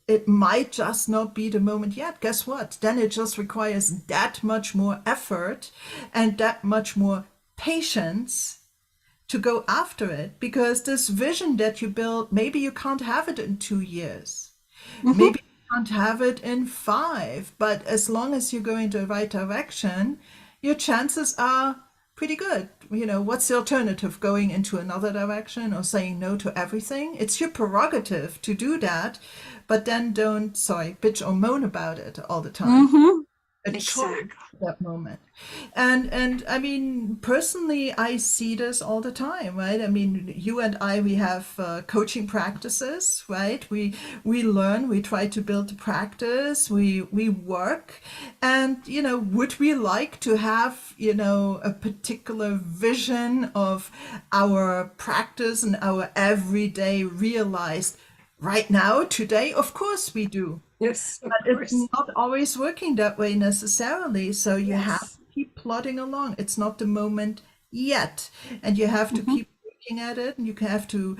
Speaker 1: it might just not be the moment yet. Guess what? Then it just requires that much more effort and that much more patience to go after it, because this vision that you build, maybe you can't have it in 2 years.
Speaker 2: Mm-hmm.
Speaker 1: Maybe you can't have it in 5, but as long as you go in the right direction, your chances are pretty good. What's the alternative? Going into another direction or saying no to everything? It's your prerogative to do that, but then don't, sorry, bitch or moan about it all the time.
Speaker 2: Mm-hmm.
Speaker 1: A choice
Speaker 2: Exactly.
Speaker 1: at that moment. And I mean, personally, I see this all the time, right? I mean, you and I, we have coaching practices, right? We learn, we try to build the practice, we work, and would we like to have a particular vision of our practice and our everyday realized right now, today? Of course we do.
Speaker 2: Yes, of
Speaker 1: It's
Speaker 2: course.
Speaker 1: not always working that way necessarily. So you have
Speaker 2: Yes.
Speaker 1: to keep plodding along. It's not the moment yet, and you have to
Speaker 2: Mm-hmm.
Speaker 1: keep working at it, and you have to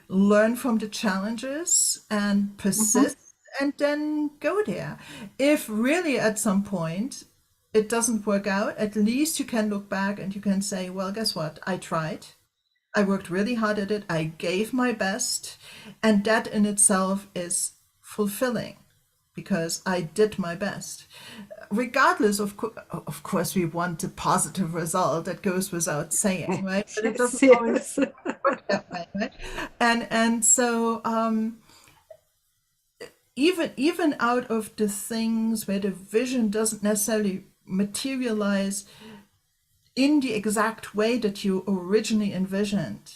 Speaker 1: learn from the challenges and
Speaker 2: Mm-hmm.
Speaker 1: persist, and then go there. If really at some point it doesn't work out, at least you can look back and you can say, well, guess what? I tried. I worked really hard at it. I gave my best. And that in itself is fulfilling because I did my best. Regardless, of course, we want a positive result. That goes without saying, right? But it
Speaker 2: Yes,
Speaker 1: doesn't always
Speaker 2: yes.
Speaker 1: work that way, right? And so even out of the things where the vision doesn't necessarily materialize in the exact way that you originally envisioned,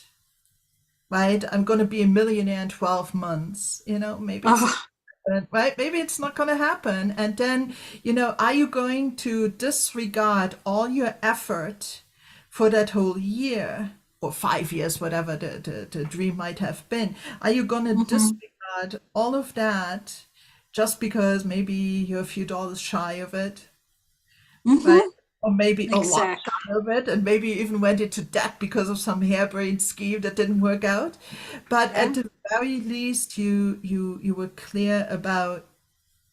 Speaker 1: right? I'm going to be a millionaire in 12 months. Maybe it's not
Speaker 2: Oh,
Speaker 1: happen, right? Maybe it's not going to happen. And then, are you going to disregard all your effort for that whole year or 5 years, whatever the dream might have been? Are you going to
Speaker 2: mm-hmm.
Speaker 1: disregard all of that just because maybe you're a few dollars shy of it? Right?
Speaker 2: Mm-hmm.
Speaker 1: Or maybe a lot
Speaker 2: Exactly.
Speaker 1: of it, and maybe even went into debt because of some harebrained scheme that didn't work out. But
Speaker 2: Yeah.
Speaker 1: at the very least, you were clear about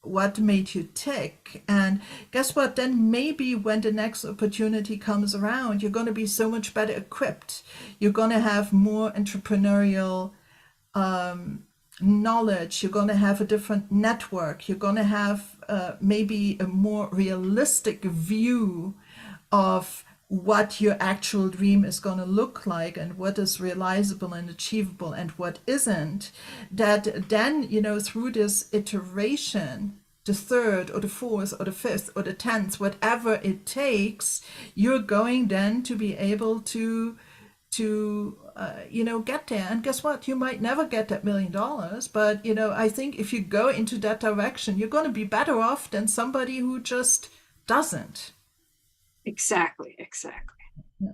Speaker 1: what made you tick. And guess what? Then maybe when the next opportunity comes around, you're going to be so much better equipped. You're going to have more entrepreneurial knowledge. You're going to have a different network. You're going to have maybe a more realistic view of what your actual dream is going to look like and what is realizable and achievable and what isn't. That then, through this iteration, the third or the fourth or the fifth or the 10th, whatever it takes, you're going then to be able to get there. And guess what? You might never get that $1 million, but I think if you go into that direction, you're going to be better off than somebody who just doesn't.
Speaker 2: Exactly. Exactly.
Speaker 1: Yeah.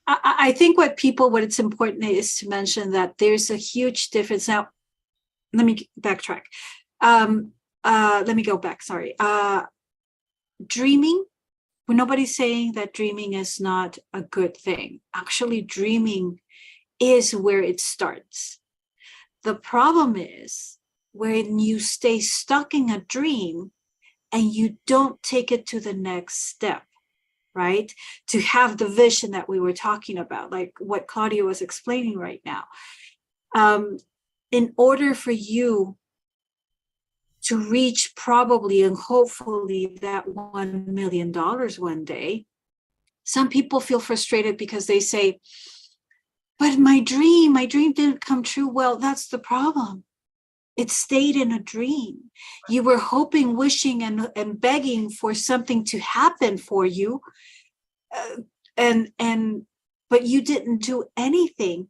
Speaker 2: I think what it's important is to mention that there's a huge difference. Now, let me backtrack. Let me go back. Sorry. Dreaming. Well, nobody's saying that dreaming is not a good thing. Actually, dreaming is where it starts. The problem is when you stay stuck in a dream and you don't take it to the next step, right? To have the vision that we were talking about, like what Claudia was explaining right now. In order for you to reach probably and hopefully that $1 million one day, some people feel frustrated because they say, but my dream didn't come true. Well, that's the problem. It stayed in a dream. You were hoping, wishing, and begging for something to happen for you. But you didn't do anything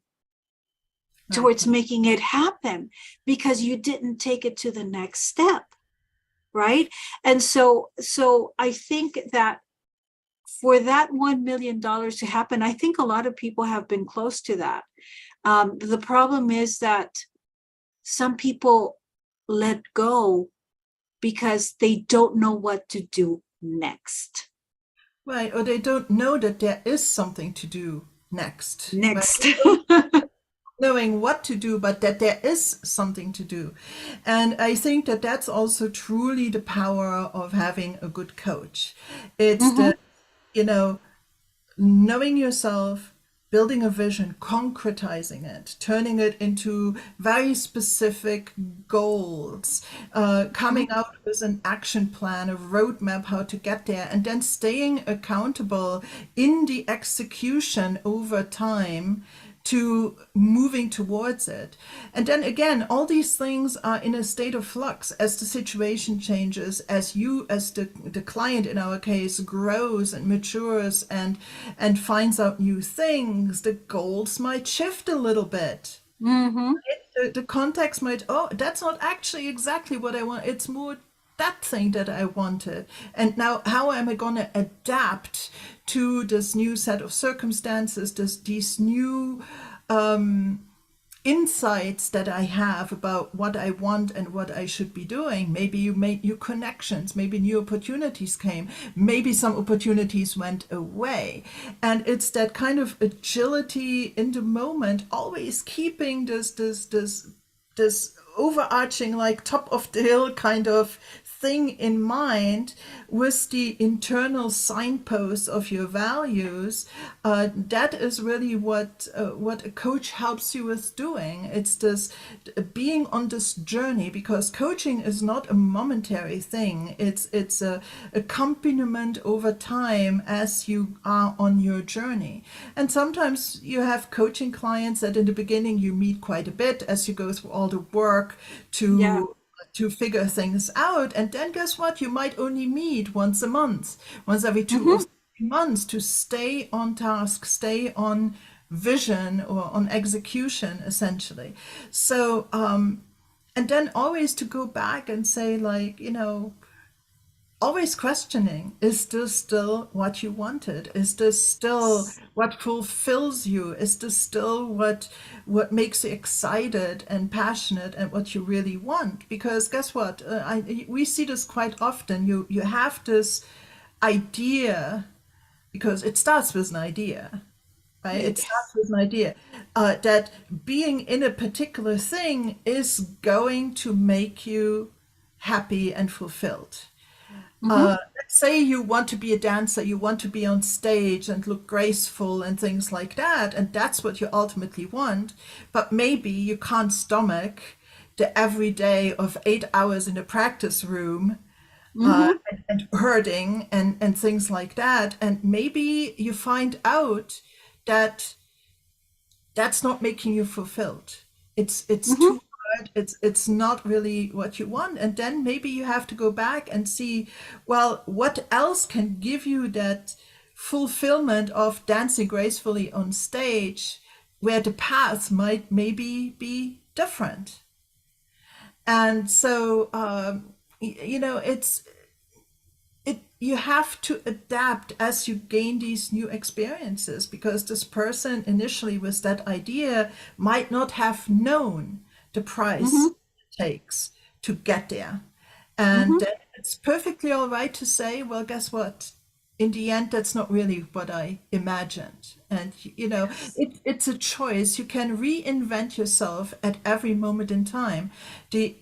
Speaker 1: Right.
Speaker 2: towards making it happen because you didn't take it to the next step. Right. And so I think that for that $1 million to happen, I think a lot of people have been close to that. The problem is that some people let go because they don't know what to do next.
Speaker 1: Right. Or they don't know that there is something to do next. Right.
Speaker 2: Next.
Speaker 1: Knowing what to do, but that there is something to do. And I think that that's also truly the power of having a good coach. It's
Speaker 2: Mm-hmm.
Speaker 1: the, you know, knowing yourself, building a vision, concretizing it, turning it into very specific goals, coming
Speaker 2: Mm-hmm.
Speaker 1: out with an action plan, a roadmap how to get there, and then staying accountable in the execution over time to moving towards it. And then again, all these things are in a state of flux as the situation changes, as you, as the client in our case, grows and matures and finds out new things. The goals might shift a little bit.
Speaker 2: Mm-hmm.
Speaker 1: The context might, oh, that's not actually exactly what I want. It's more that thing that I wanted. And now, how am I going to adapt to this new set of circumstances, these new insights that I have about what I want and what I should be doing? Maybe you made new connections, maybe new opportunities came, maybe some opportunities went away. And it's that kind of agility in the moment, always keeping this overarching, like top of the hill kind of thing in mind with the internal signposts of your values. That is really what a coach helps you with doing. It's this being on this journey, because coaching is not a momentary thing. It's a accompaniment over time as you are on your journey. And sometimes you have coaching clients that in the beginning you meet quite a bit as you go through all the work
Speaker 2: Yeah.
Speaker 1: to figure things out. And then guess what? You might only meet once a month, once every 2 or 3 months, to stay on task, stay on vision or on execution, essentially. So, and then always to go back and say, like, always questioning, is this still what you wanted? Is this still what fulfills you? Is this still what makes you excited and passionate and what you really want? Because guess what, we see this quite often. You have this idea, because it starts with an idea, right? It starts
Speaker 2: Yes.
Speaker 1: with an idea that being in a particular thing is going to make you happy and fulfilled.
Speaker 2: Mm-hmm.
Speaker 1: Let's say you want to be a dancer, you want to be on stage and look graceful and things like that, and that's what you ultimately want. But maybe you can't stomach the everyday of 8 hours in a practice room,
Speaker 2: Mm-hmm.
Speaker 1: and hurting and things like that. And maybe you find out that that's not making you fulfilled. It's
Speaker 2: Mm-hmm.
Speaker 1: too hard. It's not really what you want. And then maybe you have to go back and see, well, what else can give you that fulfillment of dancing gracefully on stage, where the path might maybe be different. And so, it's you have to adapt as you gain these new experiences, because this person initially with that idea might not have known the price
Speaker 2: Mm-hmm.
Speaker 1: it takes to get there. And
Speaker 2: Mm-hmm.
Speaker 1: then it's perfectly all right to say, well, guess what? In the end, that's not really what I imagined. And
Speaker 2: Yes.
Speaker 1: it's a choice. You can reinvent yourself at every moment in time. The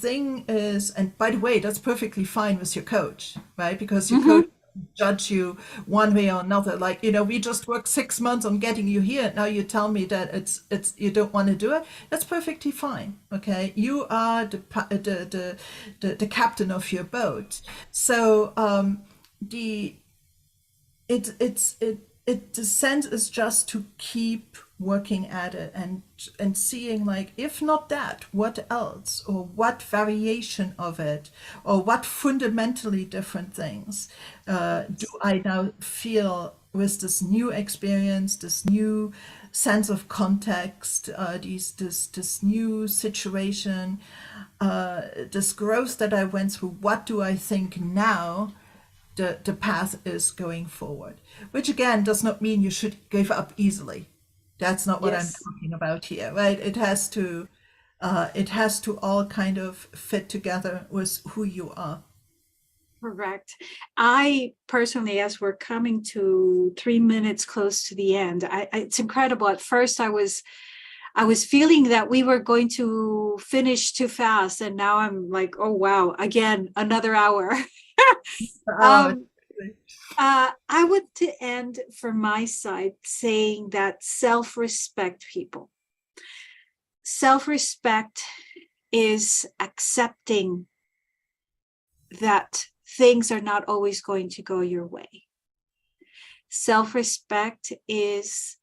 Speaker 1: thing is, and by the way, that's perfectly fine with your coach, right? Because your
Speaker 2: Mm-hmm.
Speaker 1: coach judge you one way or another. Like, we just worked 6 months on getting you here. And now you tell me that you don't want to do it. That's perfectly fine. Okay. You are the captain of your boat. So, the, the sense is just to keep working at it and seeing, like, if not that, what else, or what variation of it, or what fundamentally different things do I now feel with this new experience, this new sense of context, this new situation, this growth that I went through. What do I think now the path is going forward? Which again does not mean you should give up easily. That's not what I'm
Speaker 2: Yes.
Speaker 1: talking about here, right? It has to all kind of fit together with who you are.
Speaker 2: Correct. I personally, as we're coming to 3 minutes close to the end, it's incredible. At first, I was feeling that we were going to finish too fast, and now I'm like, oh wow, again, another hour.
Speaker 1: Oh,
Speaker 2: um, I want to end from my side saying that self-respect, people. Self-respect is accepting that things are not always going to go your way. Self-respect is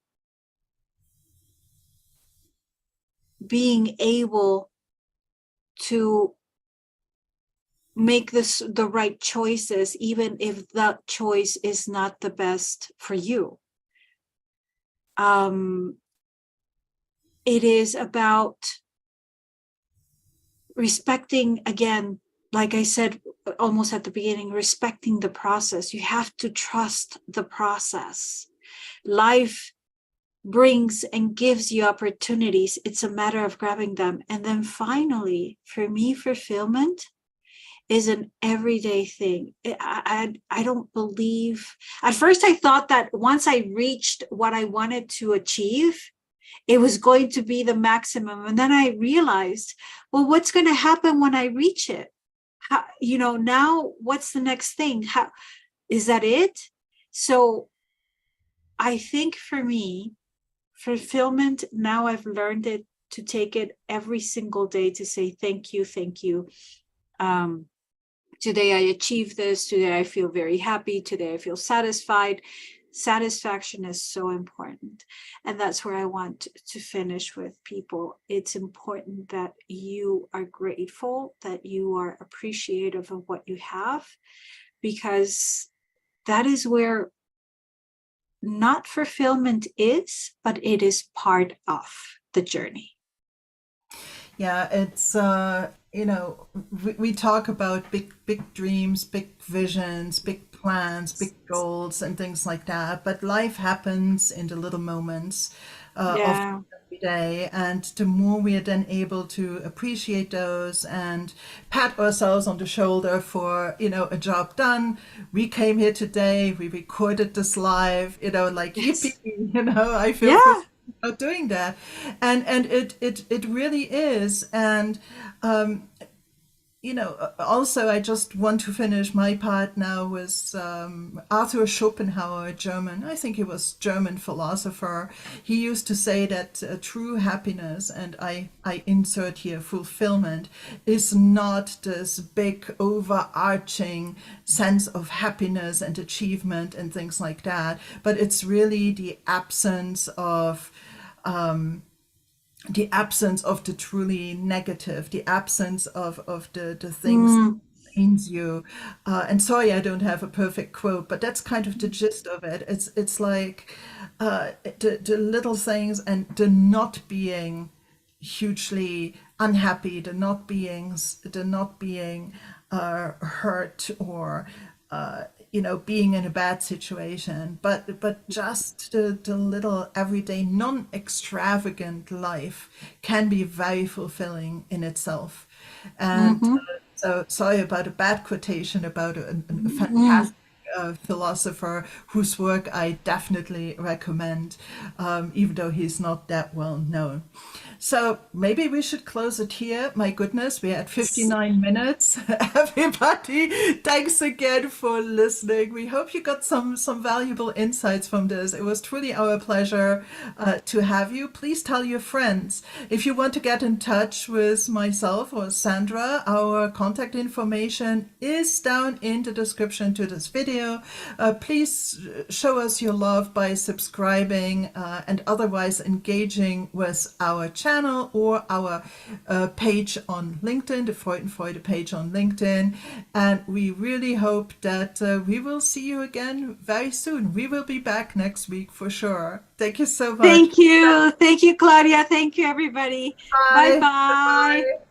Speaker 2: being able to make the right choices, even if that choice is not the best for you. It is about respecting, again, like I said almost at the beginning, respecting the process. You have to trust the process. Life brings and gives you opportunities. It's a matter of grabbing them. And then finally, for me, fulfillment is an everyday thing. I don't believe, at first I thought that once I reached what I wanted to achieve, it was going to be the maximum. And then I realized, well, what's going to happen when I reach it? How, now what's the next thing? How is that it? So I think for me, fulfillment, now I've learned it to take it every single day to say, thank you, thank you. Today I achieved this. Today I feel very happy. Today I feel satisfied. Satisfaction is so important. And that's where I want to finish with people. It's important that you are grateful, that you are appreciative of what you have, because that is where not fulfillment is, but it is part of the journey.
Speaker 1: Yeah, it's we talk about big dreams, big visions, big plans, big goals, and things like that. But life happens in the little moments of
Speaker 2: Yeah.
Speaker 1: every day, and the more we are then able to appreciate those and pat ourselves on the shoulder for a job done. We came here today. We recorded this live. Like yippee.
Speaker 2: Yes.
Speaker 1: I feel
Speaker 2: Yeah.
Speaker 1: about doing that, and it really is. And also, I just want to finish my part now with Arthur Schopenhauer, a German, I think he was German philosopher. He used to say that true happiness, and I insert here fulfillment, is not this big overarching sense of happiness and achievement and things like that, but it's really the absence of the truly negative, the absence of the things that
Speaker 2: Mm,
Speaker 1: pains you. And sorry, I don't have a perfect quote, but that's kind of the gist of it. It's like the little things, and the not being hugely unhappy, the not being hurt, or being in a bad situation, but just the little everyday non-extravagant life can be very fulfilling in itself. And
Speaker 2: mhm,
Speaker 1: so sorry about a bad quotation about a
Speaker 2: mm,
Speaker 1: fantastic philosopher whose work I definitely recommend, even though he's not that well known. So maybe we should close it here. My goodness, we're at 59 minutes. Everybody, thanks again for listening. We hope you got some valuable insights from this. It was truly our pleasure to have you. Please tell your friends. If you want to get in touch with myself or Sandra, our contact information is down in the description to this video. Please show us your love by subscribing and otherwise engaging with our channel or our page on LinkedIn, the FreudenFreude page on LinkedIn. And we really hope that we will see you again very soon. We will be back next week for sure. Thank you so much.
Speaker 2: Thank you. Thank you, Claudia. Thank you, everybody.
Speaker 1: Bye.
Speaker 2: Bye-bye.
Speaker 1: Bye.